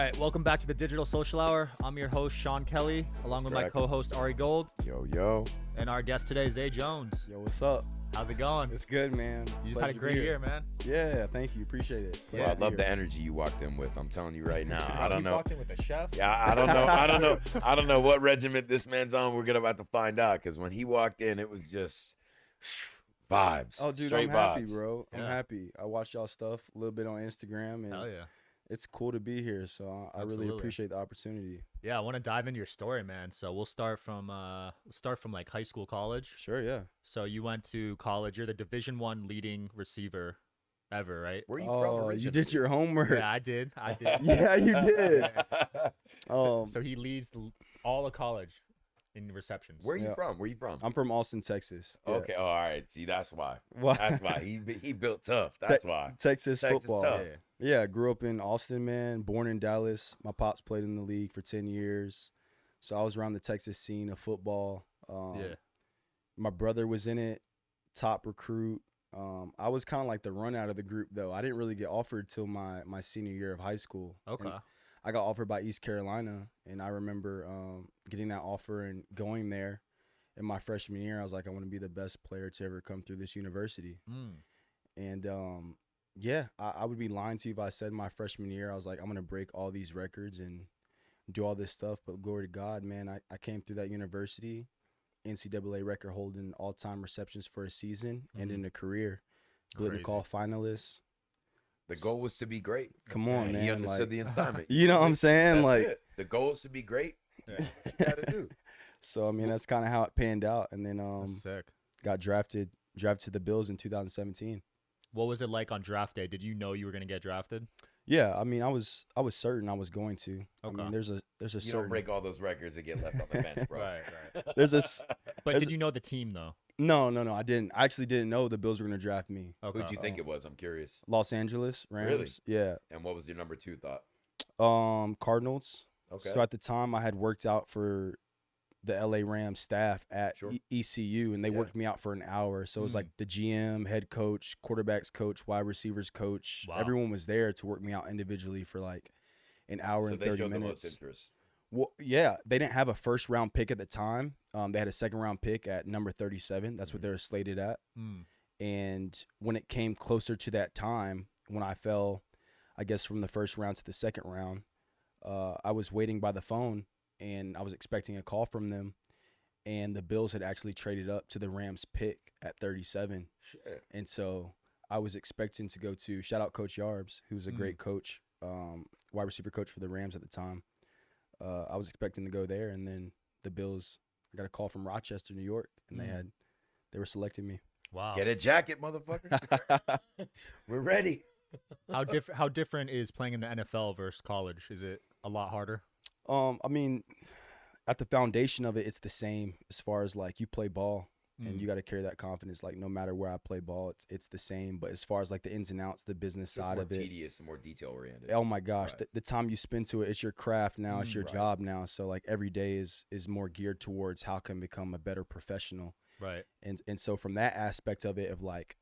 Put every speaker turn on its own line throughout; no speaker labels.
right, welcome back to the Digital Social Hour. I'm your host, Sean Kelly, along with my co-host, Ari Gold.
Yo.
And our guest today, Zay Jones.
Yo, what's up?
How's it going?
It's good, man.
You just had a great year, man.
Yeah, thank you. Appreciate it.
Well, I love the energy you walked in with. I'm telling you right now. I don't know.
You walked in with a chef?
Yeah, I don't know what regiment this man's on. We're gonna have to find out, because when he walked in, it was just vibes.
Oh, dude,
straight
I'm happy,
vibes.
bro. I'm
Yeah.
happy. I watched y'all stuff a little bit on Instagram, and
Hell yeah.
it's cool to be here. So I really
Absolutely.
appreciate the opportunity.
Yeah, I want to dive into your story, man. So we'll start from like high school, college.
Sure, yeah.
So you went to college. You're the Division I leading receiver ever, right?
Where you from
Oh,
originally?
you did your homework.
Yeah, I did.
Yeah, you did.
So he leads all of college in receptions.
Where you
Yeah.
from? Where you from?
I'm from Austin, Texas. Yeah.
Okay. Oh, all right. See, that's why.
Why?
That's why he built tough. That's why.
Texas football.
tough.
Yeah.
Yeah, grew up in Austin, man. Born in Dallas. My pops played in the league for 10 years. So I was around the Texas scene of football.
Yeah.
My brother was in it, top recruit. I was kind of like the run out of the group, though. I didn't really get offered till my senior year of high school.
Okay.
And I got offered by East Carolina, and I remember getting that offer and going there. In my freshman year, I was like, I want to be the best player to ever come through this university. And yeah, I would be lying to you if I said my freshman year, I was like, I'm going to break all these records and do all this stuff. But glory to God, man, I came through that university, NCAA record holding all-time receptions for a season and in a career. Glitton Call finalist.
The goal was to be great.
Come on, man.
He understood the assignment.
You know what I'm saying?
That's
Like
it. The goal is to be great.
Yeah.
That's what you gotta do.
So, I mean, that's kind of how it panned out. And then
That's sick.
got drafted to the Bills in 2017.
What was it like on draft day? Did you know you were going to get drafted?
Yeah, I mean, I was certain I was going to. I
Okay.
mean, there's a
You
certain
don't break all those records and get left on the bench, bro.
Right.
there's a s-
But
There's
did you know the team, though?
no, I didn't. I actually didn't know the Bills were going to draft me.
Okay.
Who'd you think it was? I'm curious.
Los Angeles Rams. Yeah.
And what was your number 2 thought?
Cardinals.
Okay.
So at the time, I had worked out for the LA Rams staff at
Sure.
ECU, and they
Yeah.
worked me out for an hour. So it was like the GM, head coach, quarterbacks coach, wide receivers coach.
Wow.
Everyone was there to work me out individually for like an hour
So
and
they
30
showed the most
minutes.
interest.
Well, yeah, they didn't have a first round pick at the time. They had a second round pick at number 37. That's what they were slated at. And when it came closer to that time, when I fell, I guess from the first round to the second round, I was waiting by the phone and I was expecting a call from them. And the Bills had actually traded up to the Rams pick at 37.
Shit.
And so I was expecting to go to, shout out Coach Yarbs, who's a great coach, wide receiver coach for the Rams at the time. I was expecting to go there, and then the Bills, I got a call from Rochester, New York, and they were selecting me.
Wow.
Get a jacket, motherfucker. We're ready.
How different is playing in the NFL versus college? Is it a lot harder?
I mean, at the foundation of it, it's the same as far as like you play ball and you got to carry that confidence. Like no matter where I play ball, it's the same. But as far as like the ins and outs, the business side of
more
it,
tedious and more detail oriented.
oh my gosh,
Right.
the time you spend to it, it's your craft now, it's your
Right.
job now. So like every day is more geared towards how can I become a better professional.
Right.
And so from that aspect of it, of like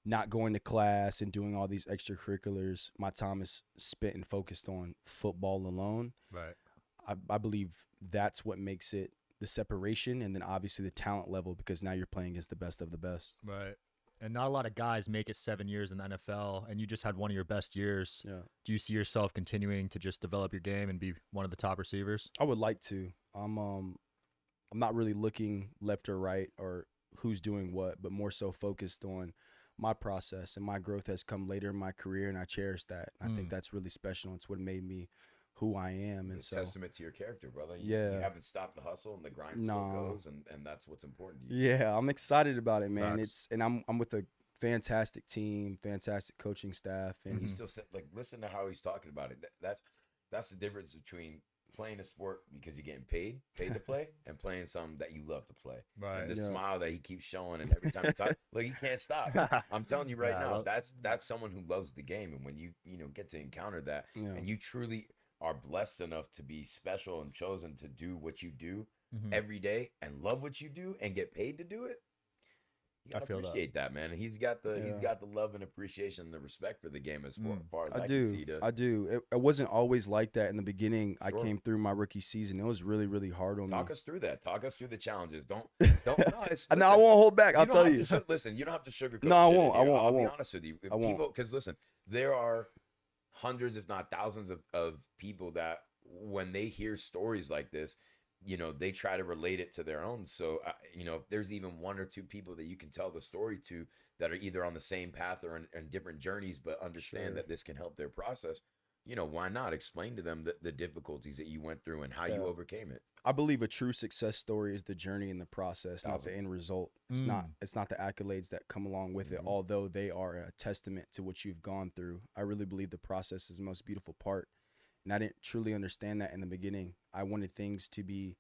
not going to class and doing all these extracurriculars, my time is spent and focused on football alone.
Right.
I believe that's what makes it the separation, and then obviously the talent level, because now you're playing against the best of the best.
Right. And not a lot of guys make it 7 years in the NFL, and you just had one of your best years.
Yeah,
Do you see yourself continuing to just develop your game and be one of the top receivers?
I would like to. I'm not really looking left or right or who's doing what, but more so focused on my process, and my growth has come later in my career, and I cherish that. I think that's really special. It's what made me who I am. And
It's
so
testament to your character, brother. You haven't stopped the hustle, and the grind still goes, and that's what's important to you.
yeah, I'm excited about it, man.
Facts.
I'm with a fantastic team, fantastic coaching staff, and
He still said, like, listen to how he's talking about it. That's the difference between playing a sport because you're getting paid to play, and playing something that you love to play.
Right.
And this
Yeah.
smile that he keeps showing, and every time he talks, like, he can't stop. I'm telling you right
Yeah, I
now,
love-
that's someone who loves the game. And when you get to encounter that,
Yeah.
and you truly are blessed enough to be special and chosen to do what you do every day and love what you do and get paid to do it, You gotta
I feel that.
appreciate that, man. And he's got the love and appreciation and the respect for the game as far as
I
can
do.
see.
I do. It wasn't always like that in the beginning. I
Sure.
came through my rookie season. It was really, really hard on
Talk
me.
us through that. Talk us through the challenges. Don't.
No, I won't hold back. I'll tell you.
Listen, you don't have to sugarcoat.
No, I
shit in
won't. I
here.
won't. I
I'll be
won't.
honest with you.
I won't.
Because listen, there are hundreds, if not thousands, of people that when they hear stories like this, they try to relate it to their own. So, if there's even one or two people that you can tell the story to that are either on the same path or in different journeys, but understand
Sure.
that this can help their process, why not explain to them the difficulties that you went through and how you overcame it?
I believe a true success story is the journey and the process, not the end result. It's not the accolades that come along with it, although they are a testament to what you've gone through. I really believe the process is the most beautiful part. And I didn't truly understand that in the beginning. I wanted things to be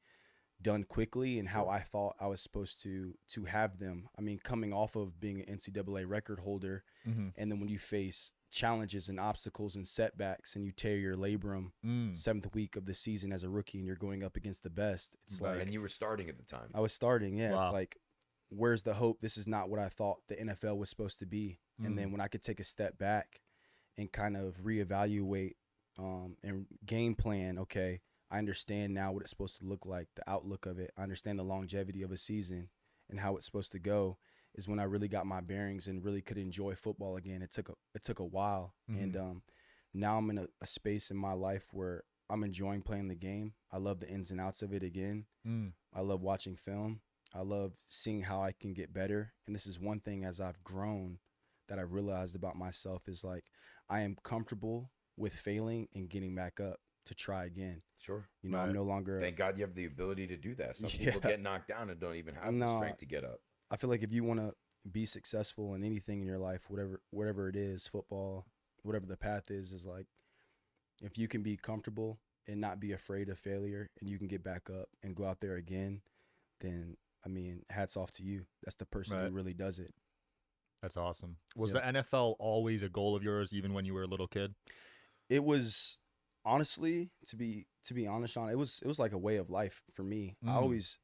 done quickly and how I thought I was supposed to have them. I mean, coming off of being an NCAA record holder, and then when you face challenges and obstacles and setbacks and you tear your labrum 7th week of the season as a rookie and you're going up against the best, it's like,
and you were starting at the time.
I was starting. Yeah.
Wow.
It's like, where's the hope? This is not what I thought the NFL was supposed to be. And then when I could take a step back and kind of reevaluate and game plan, okay, I understand now what it's supposed to look like, the outlook of it. I understand the longevity of a season and how it's supposed to go, is when I really got my bearings and really could enjoy football again. It took a while. And now I'm in a space in my life where I'm enjoying playing the game. I love the ins and outs of it again. I love watching film. I love seeing how I can get better. And this is one thing as I've grown that I've realized about myself is like, I am comfortable with failing and getting back up to try again.
Sure.
I'm no longer.
Thank God you have the ability to do that. Some people get knocked down and don't even have the strength to get up.
I feel like if you want to be successful in anything in your life, whatever it is, football, whatever the path is like, if you can be comfortable and not be afraid of failure and you can get back up and go out there again, then, I mean, hats off to you. That's the person who really does it.
That's awesome. Was the NFL always a goal of yours, even when you were a little kid?
It was, honestly, to be honest, Sean, it was like a way of life for me. I always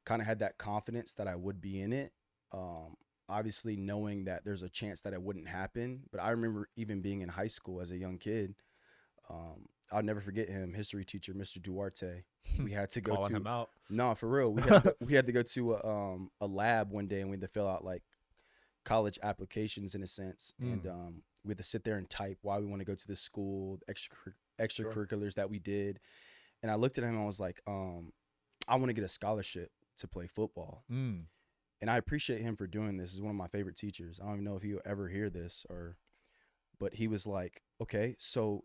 kind of had that confidence that I would be in it. Obviously knowing that there's a chance that it wouldn't happen. But I remember even being in high school as a young kid. I'll never forget him, history teacher, Mr. Duarte. We had to go
Calling him out.
No, for real. We had to go to a lab one day and we had to fill out like college applications in a sense. And we had to sit there and type why we want to go to this school, extracurriculars that we did. And I looked at him and I was like, I want to get a scholarship to play football. And I appreciate him for doing this. He's one of my favorite teachers. I don't even know if he'll ever hear this but he was like, okay, so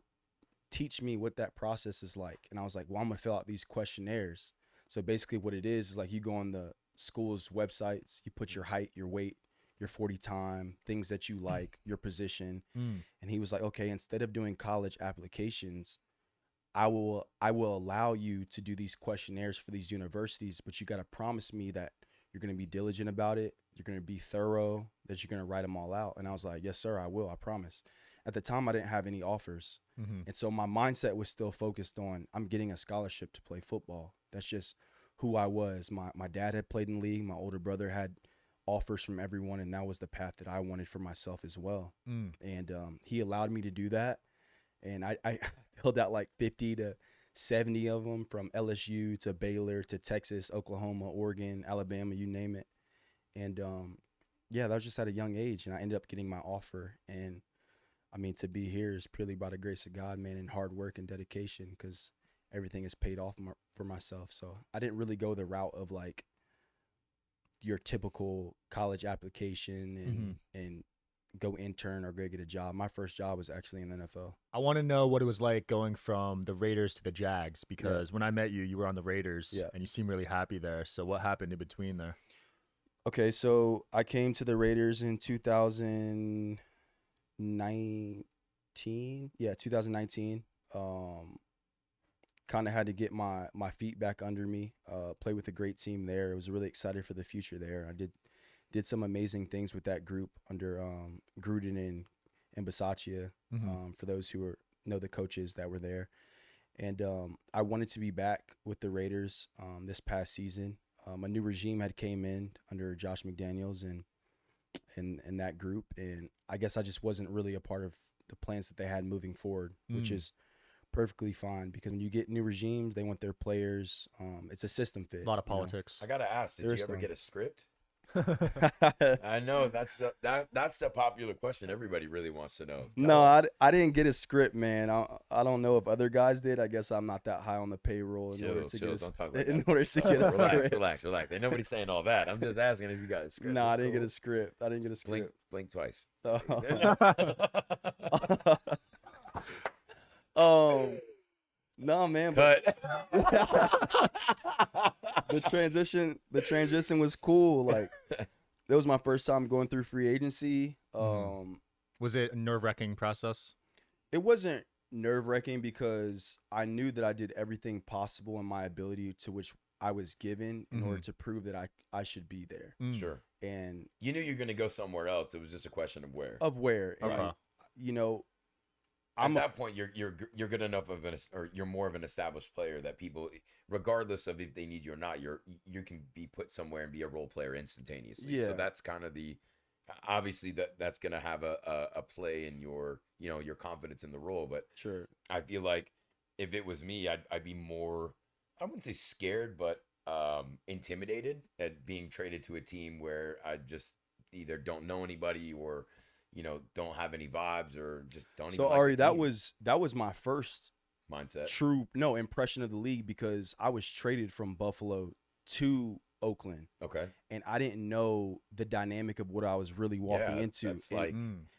teach me what that process is like. And I was like, well, I'm going to fill out these questionnaires. So basically what it is like you go on the school's websites, you put your height, your weight, your 40 time, things that you like, your position. And he was like, okay, instead of doing college applications, I will allow you to do these questionnaires for these universities, but you got to promise me that you're going to be diligent about it. You're going to be thorough, that you're going to write them all out. And I was like, yes, sir, I will. I promise. At the time, I didn't have any offers. And so my mindset was still focused on, I'm getting a scholarship to play football. That's just who I was. My dad had played in the league. My older brother had offers from everyone. And that was the path that I wanted for myself as well. And he allowed me to do that. And I filled out like 50 to 70 of them, from LSU to Baylor to Texas, Oklahoma, Oregon, Alabama, you name it. And that was just at a young age. And I ended up getting my offer. And I mean, to be here is purely by the grace of God, man, and hard work and dedication, because everything is paid off for myself. So I didn't really go the route of like your typical college application and go intern or go get a job. My first job was actually in the NFL.
I want to know what it was like going from the Raiders to the Jags, because when I met you, you were on the Raiders and you seem really happy there. So what happened in between there?
Okay, so I came to the Raiders in 2019. 2019. Kind of had to get my feet back under me, play with a great team there. I was really excited for the future there. I did some amazing things with that group under Gruden and Bisaccia, for those who know the coaches that were there. And I wanted to be back with the Raiders this past season. A new regime had came in under Josh McDaniels, and in that group, and I guess I just wasn't really a part of the plans that they had moving forward, which is perfectly fine, because when you get new regimes, they want their players. It's a system fit.
A lot of politics.
I gotta ask, did you ever get a script?
I
I know that's the popular question everybody really wants to know.
No, I didn't get a script, man. I don't know if other guys did. I guess I'm not that high on the payroll in order to get a script.
Relax. Ain't nobody saying all that. I'm just asking if you got a script.
No, I didn't get a script.
Blink twice.
No, man.
Cut.
The transition was cool. Like, that was my first time going through free agency.
Was it a nerve-wracking process?
It wasn't nerve-wracking because I knew that I did everything possible in my ability to which I was given in order to prove that I should be there.
Sure.
And
you knew you were going to go somewhere else. It was just a question of where.
And, you know,
at that point, you're good enough or you're more of an established player that people, regardless of if they need you or not, you can be put somewhere and be a role player instantaneously.
Yeah.
So that's kind of obviously that's going to have a play in your confidence in the role. But
sure,
I feel like if it was me, I'd be more, I wouldn't say scared, but intimidated at being traded to a team where I just either don't know anybody or don't have any vibes or just don't.
So
even
Ari,
like
that was my first
mindset,
true impression of the league, because I was traded from Buffalo to Oakland.
Okay.
And I didn't know the dynamic of what I was really walking into.
That's like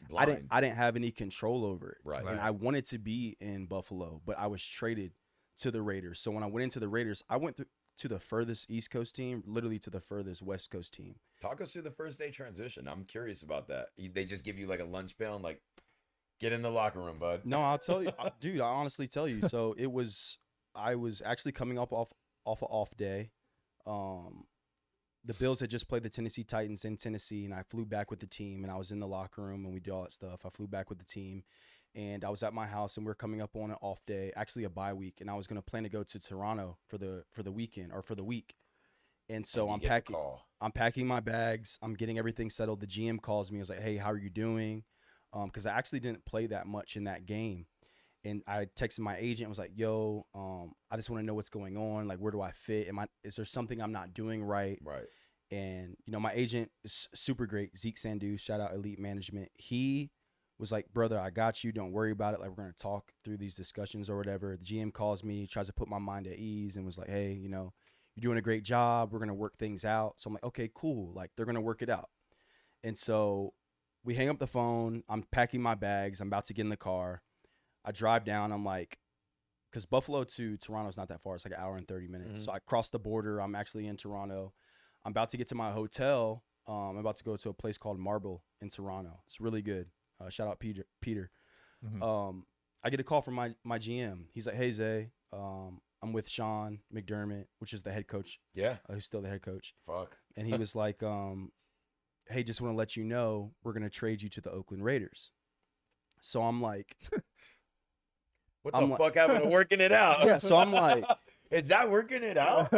blind. I didn't have any control over it.
Right.
And I wanted to be in Buffalo, but I was traded to the Raiders. So when I went into the Raiders, I went to the furthest East Coast team, literally to the furthest West Coast team.
Talk us through the first day transition. I'm curious about that. They just give you like a lunch pail and like, get in the locker room, bud.
No, I'll tell you, dude. I honestly tell you. So I was actually coming up off an off day. The Bills had just played the Tennessee Titans in Tennessee, and I flew back with the team, and I was in the locker room, and we did all that stuff. I flew back with the team, and I was at my house, and we are coming up on an off day, actually a bye week, and I was going to plan to go to Toronto for the weekend or for the week. And so I'm packing my bags. I'm getting everything settled. The GM calls me. I was like, hey, how are you doing? Because I actually didn't play that much in that game. And I texted my agent. I was like, yo, I just want to know what's going on. Like, where do I fit? Is there something I'm not doing right?
Right.
And, my agent is super great. Zeke Sandu, shout out Elite Management. He was like, brother, I got you. Don't worry about it. Like, we're going to talk through these discussions or whatever. The GM calls me, tries to put my mind at ease, and was like, hey, you're doing a great job. We're going to work things out. So I'm like, okay, cool. Like, they're going to work it out. And so we hang up the phone. I'm packing my bags. I'm about to get in the car. I drive down. I'm like, because Buffalo to Toronto is not that far. It's like an hour and 30 minutes. Mm-hmm. So I cross the border. I'm actually in Toronto. I'm about to get to my hotel. I'm about to go to a place called Marble in Toronto. It's really good. Shout out Peter. Mm-hmm. I get a call from my GM. He's like, hey, Zay, I'm with Sean McDermott, which is the head coach.
Yeah.
Who's still the head coach.
Fuck.
And he was like, hey, just want to let you know we're going to trade you to the Oakland Raiders. So I'm like...
What the fuck happened to working it out?
Yeah, so I'm like...
Is that working it out?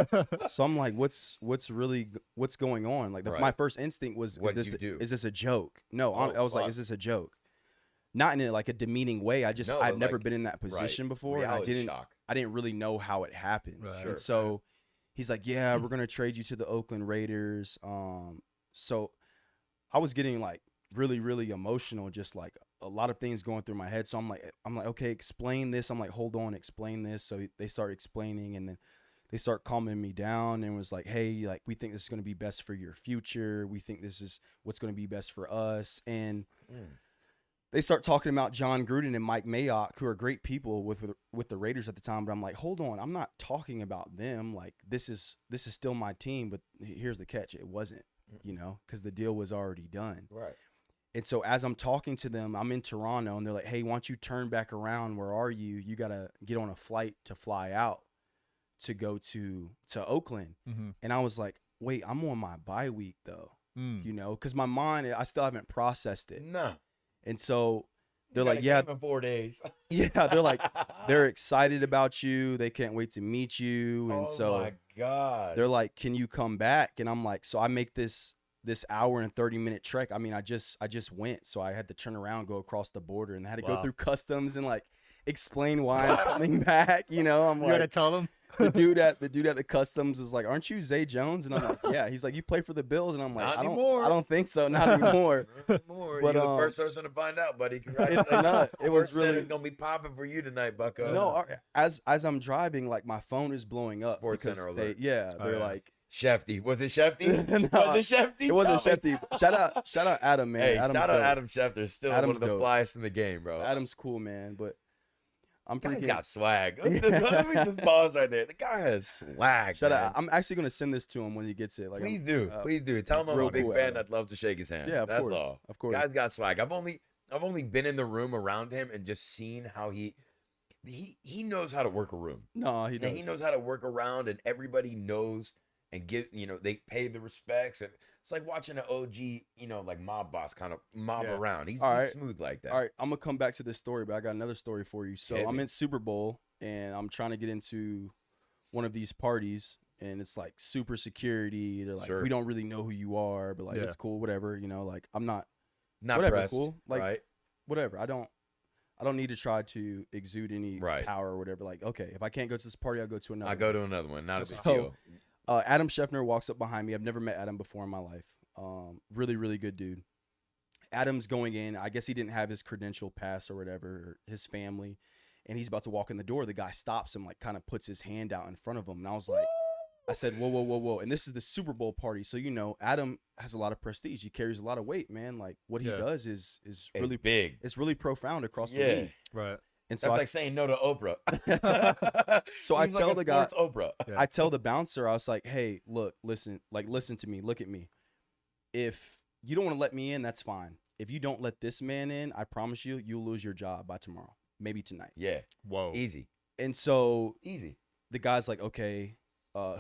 So I'm like, what's going on? Like, my first instinct was, is this a joke? No, I was like, is this a joke? Not in like a demeaning way. I've never been in that position before. And I didn't really know how it happens. Right. And so he's like, yeah, we're going to trade you to the Oakland Raiders. So I was getting like really, really emotional, just like a lot of things going through my head. So I'm like, okay, explain this. I'm like, hold on, explain this. So they start explaining, and then they start calming me down and was like, hey, like, we think this is going to be best for your future. We think this is what's going to be best for us. And they start talking about John Gruden and Mike Mayock, who are great people with the Raiders at the time. But I'm like, hold on, I'm not talking about them. Like, this is still my team. But here's the catch. It wasn't, because the deal was already done.
Right.
And so as I'm talking to them, I'm in Toronto, and they're like, hey, why don't you turn back around? Where are you? You got to get on a flight to fly out to go to Oakland. Mm-hmm. And I was like, wait, I'm on my bye week, though, because my mind, I still haven't processed it.
No.
And so they're like, yeah.
In 4 days.
Yeah, they're like, they're excited about you. They can't wait to meet you. And
oh, my God.
They're like, can you come back? And I'm like, so I make this this hour and 30-minute trek. I mean, I just went, so I had to turn around, go across the border, and I had to go through customs and like explain why I'm coming back. You know, I'm
You
like,
gotta tell them.
the dude at the customs is like, "Aren't you Zay Jones?" And I'm like, "Yeah." He's like, "You play for the Bills?" And I'm like,
Not
"I
anymore.
don't think so. Not anymore."
Not anymore.
But,
You're the first person to find out, buddy. Congratulations.
It's not. It was really
It's gonna be popping for you tonight, Bucko.
no. As I'm driving, like my phone is blowing up
Sports
because
Center alert.
they're like.
Shefty. Was it Shefty?
No,
was it Shefty?
It wasn't Shefty. Shout out Adam, man.
Hey,
Adam's
shout out
dope.
Adam Schefter. Still
Adam's
one of the
dope.
flyest in the game, bro.
Adam's cool, man. But I'm
Guy's
freaking.
got swag. Let me just pause right there. The guy has swag.
Shout
man.
out. I'm actually gonna send this to him when he gets it. Like,
Please do. Tell him
it's
I'm
real
a big
cool,
fan.
Adam.
I'd love to shake his hand.
Yeah, of
That's
course.
all.
Of course.
Guy's got swag. I've only been in the room around him and just seen how he knows how to work a room.
No, he does.
And he knows how to work around, and everybody knows and they pay the respects, and it's like watching an OG, like mob boss kind of mob around. He's smooth like that.
All right, I'm gonna come back to this story, but I got another story for you. So I'm in Super Bowl, and I'm trying to get into one of these parties, and it's like super security. They're like, we don't really know who you are, but like it's cool, whatever. Like I'm not whatever,
pressed,
cool, like
right?
whatever. I don't need to try to exude any power or whatever. Like, okay, if I can't go to this party, I'll go to another.
I go to another one. Not a big deal.
Adam Schefter walks up behind me. I've never met Adam before in my life. Really, really good dude. Adam's going in. I guess he didn't have his credential pass or whatever, or his family. And he's about to walk in the door. The guy stops him, like kind of puts his hand out in front of him. And I was like, I said, whoa, whoa, whoa, whoa. And this is the Super Bowl party. So, Adam has a lot of prestige. He carries a lot of weight, man. Like what he does is really
big.
It's really profound across the league.
Right.
And so
that's like saying no to Oprah.
So I tell the guy,
Oprah.
I tell the bouncer, I was like, hey, look, listen to me, look at me. If you don't want to let me in, that's fine. If you don't let this man in, I promise you'll lose your job by tomorrow, maybe tonight.
Yeah.
Whoa.
Easy.
And so
easy.
The guy's like, okay,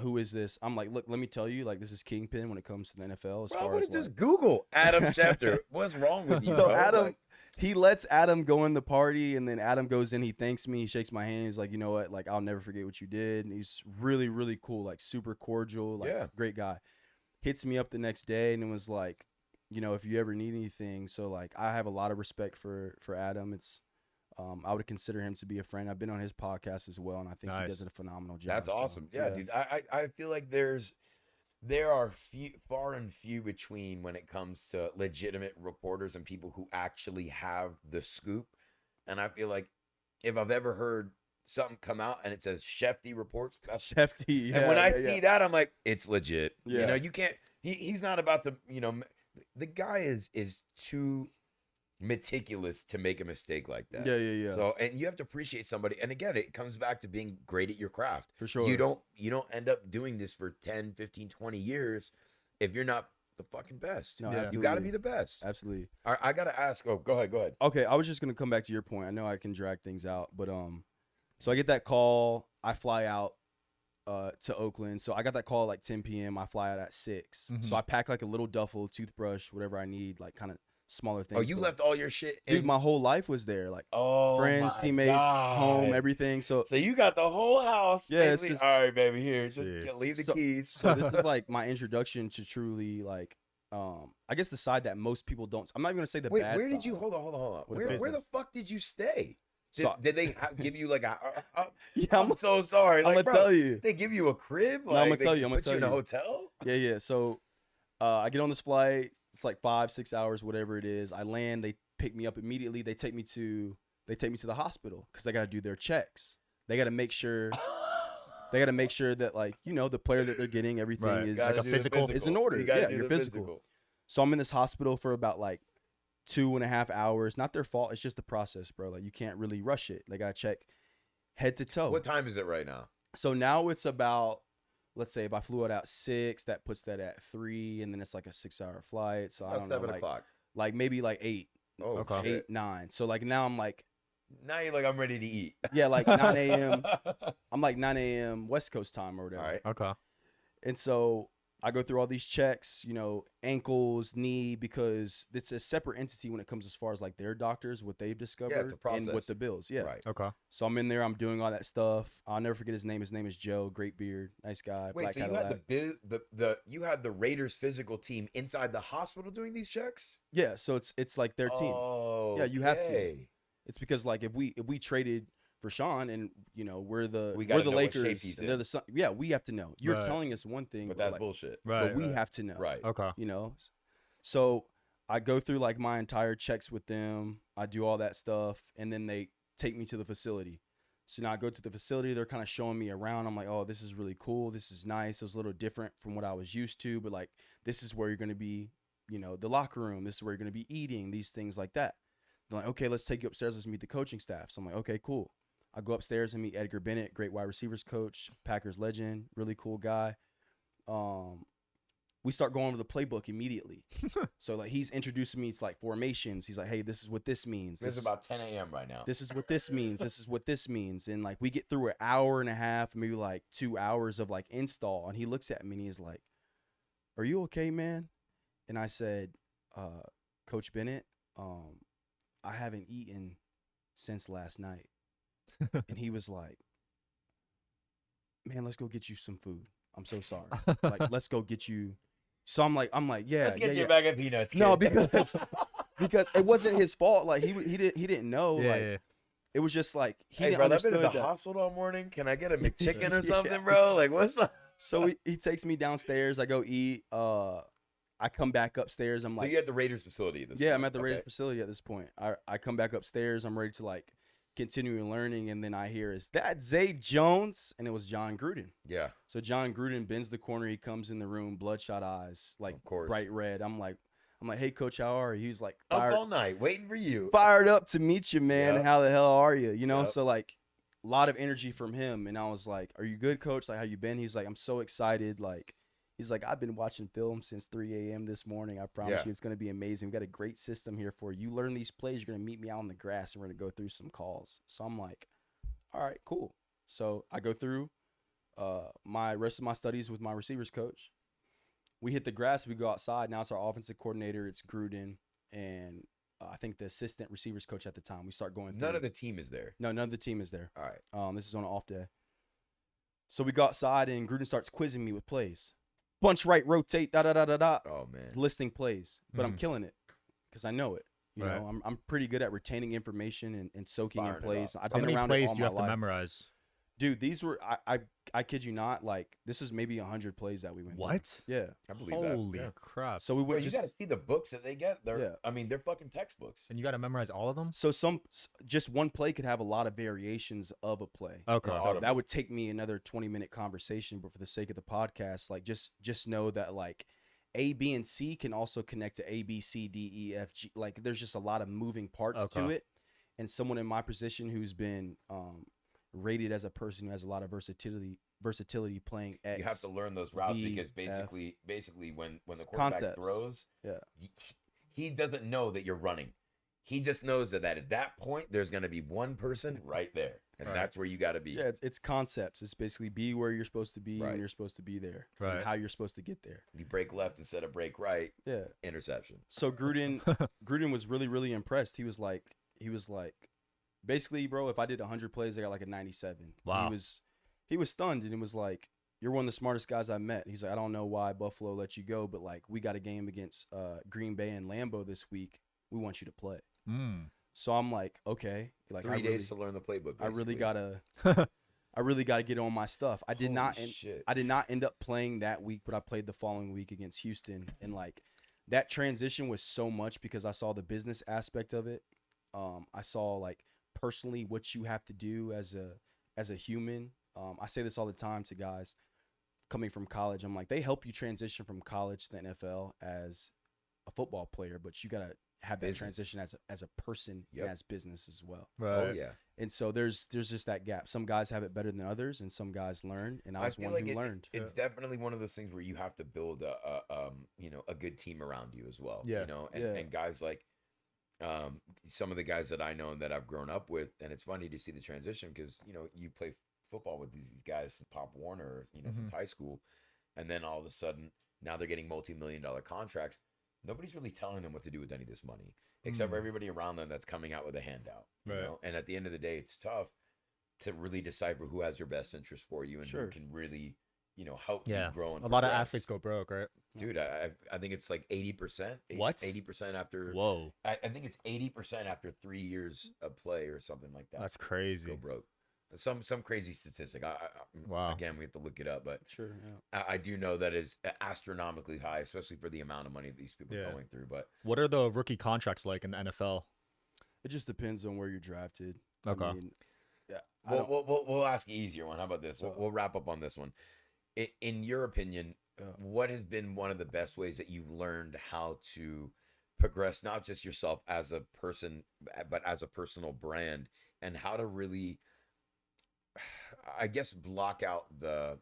who is this? I'm like, look, let me tell you, like, this is Kingpin when it comes to the NFL.
Bro, what is this? Google Adam Schefter. What's wrong with you?
So
bro?
Adam. He lets Adam go in the party, and then Adam goes in. He thanks me. He shakes my hand. He's like, you know what? Like, I'll never forget what you did. And he's really, really cool, like super cordial, like great guy. Hits me up the next day and it was like, if you ever need anything. So like, I have a lot of respect for Adam. It's, I would consider him to be a friend. I've been on his podcast as well, and I think he does a phenomenal job.
That's awesome. Yeah, dude. I feel like there are far and few between when it comes to legitimate reporters and people who actually have the scoop. And I feel like if I've ever heard something come out and it says Shefty reports, that's
Shefty. Yeah,
and when I see that, I'm like, it's legit.
Yeah.
You can't. He's not about to. The guy is too meticulous to make a mistake like that.
Yeah.
So, and you have to appreciate somebody. And again, it comes back to being great at your craft.
For sure.
You don't end up doing this for 10, 15, 20 years if you're not the fucking best.
No,
you got to be the best.
Absolutely.
All right, I got to ask. Oh, go ahead.
Okay, I was just going to come back to your point. I know I can drag things out, but so I get that call. I fly out to Oakland. So I got that call at like 10 p.m. I fly out at 6.
Mm-hmm.
So I pack like a little duffel, toothbrush, whatever I need, like kind of smaller things.
Oh, you left all your shit in?
Dude, my whole life was there. Like friends, teammates,
God.
home, everything. So
you got the whole house.
Yeah, it's just,
all right, baby, here. Just leave the keys.
So this is like my introduction to truly like I guess the side that most people don't. I'm not even gonna say the bad.
Where did you hold on? Where the fuck did you stay? Did they give you like a?
Yeah,
I'm so sorry.
I'm
like,
gonna tell you.
They give you a crib.
No, I'm gonna tell you.
Put you in a hotel.
Yeah. So I get on this flight. It's like 5-6 hours, whatever it is. I land. They pick me up immediately. They take me to the hospital because they got to do their checks. They got to make sure. They got to make sure that like the player that they're getting, everything is
like a physical
is in order. Yeah, your physical. So I'm in this hospital for about like 2.5 hours. Not their fault. It's just the process, bro. Like you can't really rush it. They got to check head to toe.
What time is it right now?
So now it's about, let's say if I flew out at 6, that puts that at 3, and then it's like a 6-hour flight. So I don't know,
7 o'clock.
Like maybe like 8.
Oh, okay.
8, 9. So like now I'm like.
Now you're like, I'm ready to eat.
Yeah, like 9 a.m. I'm like 9 a.m. West Coast time or whatever.
All right.
Okay.
And so I go through all these checks, you know, ankles, knee, because it's a separate entity when it comes as far as like their doctors, what they've discovered, and with the bills. Yeah.
Right.
Okay.
So I'm in there. I'm doing all that stuff. I'll never forget his name. His name is Joe. Great beard, nice guy.
Wait,
black
so you
Cadillac.
had you had the Raiders physical team inside the hospital doing these checks?
Yeah. So it's like their team.
Oh,
Yeah, you have to. It's because like if we traded for Sean and you know we're the Lakers and they're the Sun, yeah, we have to know. You're telling us one thing,
but that's
like,
bullshit.
Right.
But we have to know.
Right.
Okay.
You know. So I go through like my entire checks with them. I do all that stuff, and then they take me to the facility. So now I go to the facility. They're kind of showing me around. I'm like, oh, this is really cool. This is nice. It was a little different from what I was used to, but like this is where you're going to be. You know, the locker room. This is where you're going to be eating. These things like that. They're like, okay, let's take you upstairs. Let's meet the coaching staff. So I'm like, okay, cool. I go upstairs and meet Edgar Bennett, great wide receivers coach, Packers legend, really cool guy. We start going over the playbook immediately. So like he's introducing me to like formations. He's like, hey, this is what this means.
This is about 10 a.m. right now.
This is what this means. This is what this means. And like we get through an hour and a half, maybe like 2 hours of like install. And he looks at me and he's like, are you okay, man? And I said, Coach Bennett, I haven't eaten since last night. And he was like, man, let's go get you some food. I'm so sorry. Like, let's go get you. So I'm like, yeah.
Let's get you
yeah.
a bag of peanuts.
No, because it wasn't his fault. Like he didn't know.
Yeah,
like
yeah.
It was just like he
Hey,
didn't
bro, I've
understand
been to the
that.
hospital all morning. Can I get a McChicken or
Yeah.
something, bro? Like, what's up?
So he takes me downstairs. I go eat. I come back upstairs. I'm
So
like,
you're at the Raiders facility at this
yeah,
point.
I'm at the Raiders
Okay.
facility at this point. I come back upstairs. I'm ready to like continue learning, and then I hear, is that Zay Jones? And it was John Gruden.
Yeah,
So John Gruden bends the corner. He comes in the room, bloodshot eyes, like
of course.
bright red. I'm like, hey, Coach, how are you? He's like,
Up all night waiting for you.
fired up to meet you, man.
Yep.
How the hell are you? You know,
Yep.
so like a lot of energy from him. And I was like, are you good, Coach? Like, how you been? He's like, I'm so excited. Like, he's like, I've been watching film since 3 a.m. this morning. I promise you it's going to be amazing. We got a great system here for you. You learn these plays. You're going to meet me out on the grass and we're going to go through some calls. So I'm like, all right, cool. So I go through my rest of my studies with my receivers coach. We hit the grass. We go outside. Now it's our offensive coordinator. It's Gruden. And I think the assistant receivers coach at the time. We start going through.
None of the team is there.
No, none of the team is there.
All right.
This is on an off day. So we go outside and Gruden starts quizzing me with plays. Bunch right, rotate, da-da-da-da-da.
Oh, man.
Listing plays. But I'm killing it because I know it. You
Right.
know, I'm pretty good at retaining information and soaking
Firing
in
it
plays.
up.
I've
How
been
many
around
plays
it all
do you
my
have
life.
to memorize?
Dude, these were, I kid you not, like, this was maybe 100 plays that we went through.
What?
Yeah.
I believe that.
Holy
Yeah.
crap.
So we
Bro,
went
you
just,
got to see the books that they get. They're, I mean, they're fucking textbooks.
And you got to memorize all of them?
so just one play could have a lot of variations of a play.
Okay.
So that would take me another 20-minute conversation, but for the sake of the podcast, like just know that like A, B, and C can also connect to A, B, C, D, E, F, G. Like there's just a lot of moving parts to it. And someone in my position who's been rated as a person who has a lot of versatility playing X.
You have to learn those routes
Z,
because
F.
basically when the quarterback
Concepts.
throws,
Yeah.
he doesn't know that you're running. He just knows that at that point there's going to be one person right there, and
Right.
that's where you got to be.
Yeah, it's concepts. It's basically be where you're supposed to be
Right.
when you're supposed to be there,
Right.
and how you're supposed to get there.
You break left instead of break right.
Yeah.
Interception.
So Gruden was really, really impressed. He was like, basically, bro, if I did 100 plays, I got like a 97.
Wow.
He was stunned, and it was like, you're one of the smartest guys I met. He's like, I don't know why Buffalo let you go, but like we got a game against Green Bay and Lambeau this week. We want you to play. So I'm like, okay, like
3 days to learn the playbook.
I really
basically.
gotta get on my stuff. I did not
Shit.
end up playing that week, but I played the following week against Houston, and like that transition was so much because I saw the business aspect of it. I saw like personally what you have to do as a human. I say this all the time to guys coming from college. I'm like, they help you transition from college to the NFL as a football player, but you gotta have that transition as a person and as business as well.
Right.
Oh yeah.
And so there's just that gap. Some guys have it better than others, and some guys learn. And I was
feel
one
like
who learned.
It's definitely one of those things where you have to build a good team around you as well.
Yeah.
You know, and guys like some of the guys that I know and that I've grown up with, and it's funny to see the transition because you play football with these guys, Pop Warner, since high school, and then all of a sudden Now they're getting multi-million-dollar contracts. Nobody's really telling them what to do with any of this money, except for everybody around them that's coming out with a handout. You know? And at the end of the day, it's tough to really decipher who has your best interest for you and who can really, you know, help you grow and
a lot of athletes go broke, right?
Dude, I think it's like 80%.
What?
80% after.
Whoa.
I think it's 80% after 3 years of play or something like that.
That's crazy.
Go broke. Some crazy statistic.
Wow.
Again, we have to look it up, but
Sure.
I do know that is astronomically high, especially for the amount of money these people are going through. But
what are the rookie contracts like in the NFL?
It just depends on where you're drafted.
Okay.
I mean,
we'll ask an easier one. How about this? We'll wrap up on this one. In your opinion, what has been one of the best ways that you've learned how to progress, not just yourself as a person, but as a personal brand, and how to really, I guess, block out the,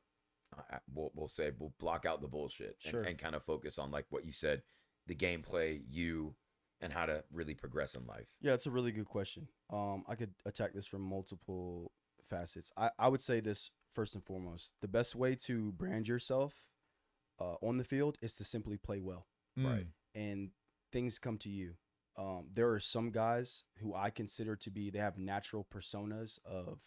we'll block out the bullshit and kind of focus on, like what you said, the gameplay, and how to really progress in life?
Yeah, it's a really good question. I could attack this from multiple facets. I would say this first and foremost. The best way to brand yourself on the field is to simply play well.
Right.
And things come to you. There are some guys who I consider to be, they have natural personas of,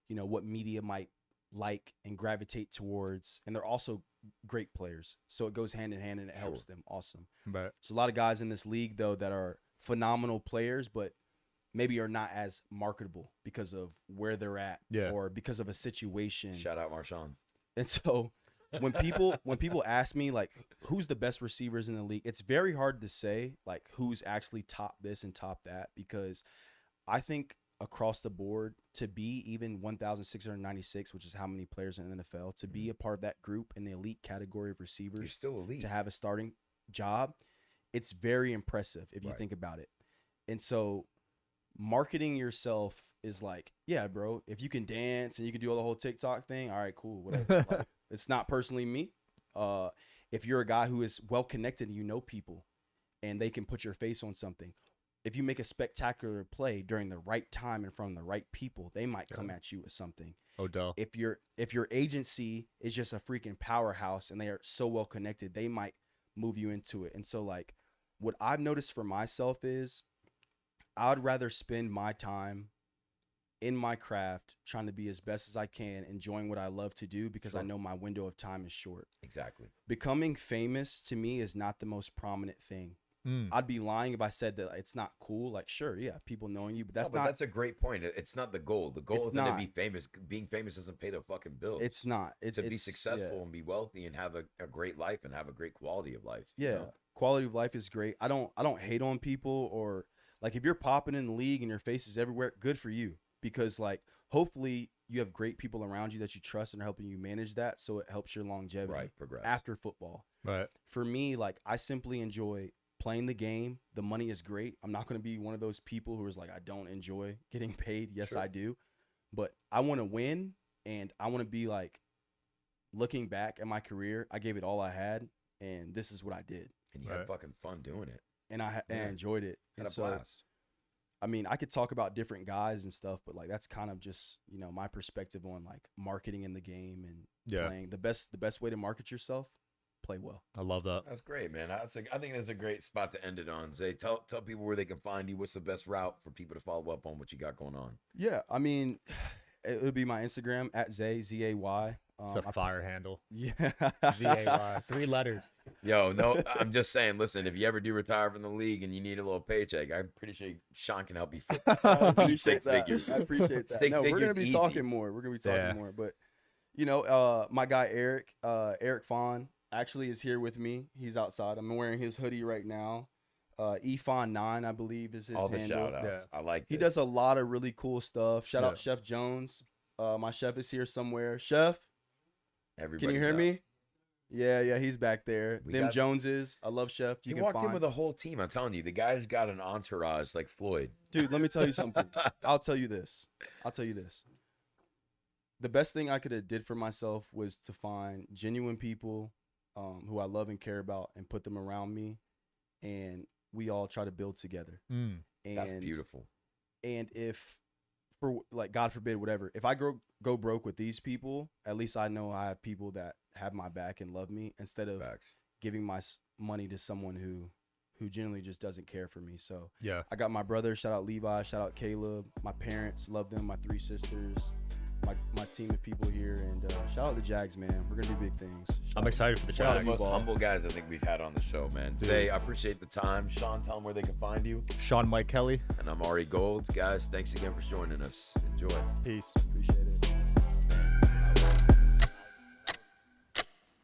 you know, what media might like and gravitate towards. And they're also great players. So it goes hand in hand and it helps them. Awesome.
Right.
There's a lot of guys in this league, though, that are phenomenal players, but maybe are not as marketable because of where they're at or because of a situation.
Shout out Marshawn.
And so when people ask me, like, who's the best receivers in the league, it's very hard to say, like, who's actually top this and top that, because I think across the board, to be even 1,696, which is how many players in the NFL, to be a part of that group in the elite category of receivers,
you're still elite,
to have a starting job, it's very impressive if you think about it. And so marketing yourself is like, yeah, bro, if you can dance and you can do all the whole TikTok thing, all right, cool, whatever. Like, it's not personally me. If you're a guy who is well connected and you know people and they can put your face on something, if you make a spectacular play during the right time in front of the right people, they might come at you with something.
Odell.
If your agency is just a freaking powerhouse and they are so well connected, they might move you into it. And so, like, what I've noticed for myself is I'd rather spend my time in my craft trying to be as best as I can, enjoying what I love to do, because I know my window of time is short.
Exactly. Becoming
famous to me is not the most prominent thing. I'd be lying if I said that it's not cool. Like, sure, yeah, people knowing you, but that's a
great point. It's not the goal. The goal isn't to be famous. Being famous doesn't pay the fucking bills.
It's not.
It's to be successful and be wealthy and have a great life and have a great quality of life.
Yeah,
you know?
Quality of life is great. I don't hate on people, or like, if you're popping in the league and your face is everywhere, good for you, because like hopefully you have great people around you that you trust and are helping you manage that, so it helps your longevity
progress
after football.
Right.
For me, like, I simply enjoy playing the game. The money is great. I'm not going to be one of those people who is like, I don't enjoy getting paid. Yes, I do. But I want to win, and I want to be like, looking back at my career, I gave it all I had, and this is what I did.
And you had fucking fun doing it.
And I enjoyed it.
Had a blast.
I mean, I could talk about different guys and stuff, but like, that's kind of just, you know, my perspective on like marketing in the game and playing. The best way to market yourself, play well.
I love that.
That's great, man. I think that's a great spot to end it on. Zay, tell people where they can find you. What's the best route for people to follow up on what you got going on?
Yeah, I mean, it would be my Instagram at Zay, Z-A-Y.
It's a fire handle.
Yeah.
Z-A-Y. 3 letters.
Yo, no, I'm just saying, listen, if you ever do retire from the league and you need a little paycheck, I'm pretty sure Sean can help you fit.
I appreciate that.
Figures.
I appreciate that. No, we're going to be talking more. But, you know, my guy Eric Fawn actually is here with me. He's outside. I'm wearing his hoodie right now. EFon9, I believe, is his
handle. All the
handle.
shout outs. I like
He does a lot of really cool stuff. Shout out Chef Jones. My chef is here somewhere. Chef, can you hear me? Yeah, he's back there. Joneses. I love Chef.
You walked in with a whole team. I'm telling you, the guy's got an entourage like Floyd.
Dude, let me tell you something. I'll tell you this. The best thing I could have did for myself was to find genuine people who I love and care about, and put them around me, and we all try to build together. And
that's beautiful.
And if, for like, God forbid, whatever, if I go broke with these people, at least I know I have people that have my back and love me, instead of giving my money to someone who generally just doesn't care for me. So
yeah,
I got my brother, shout out Levi, shout out Caleb, my parents, love them, my 3 sisters, my team of people here, and shout out the Jags, man. We're gonna do big things.
I'm excited for the
One of
Jags.
the most humble guys I think we've had on the show, man. Zay, I appreciate the time. Sean, tell them where they can find you.
Sean Mike Kelly.
And I'm Ari Golds. Guys, thanks again for joining us. Enjoy.
Peace.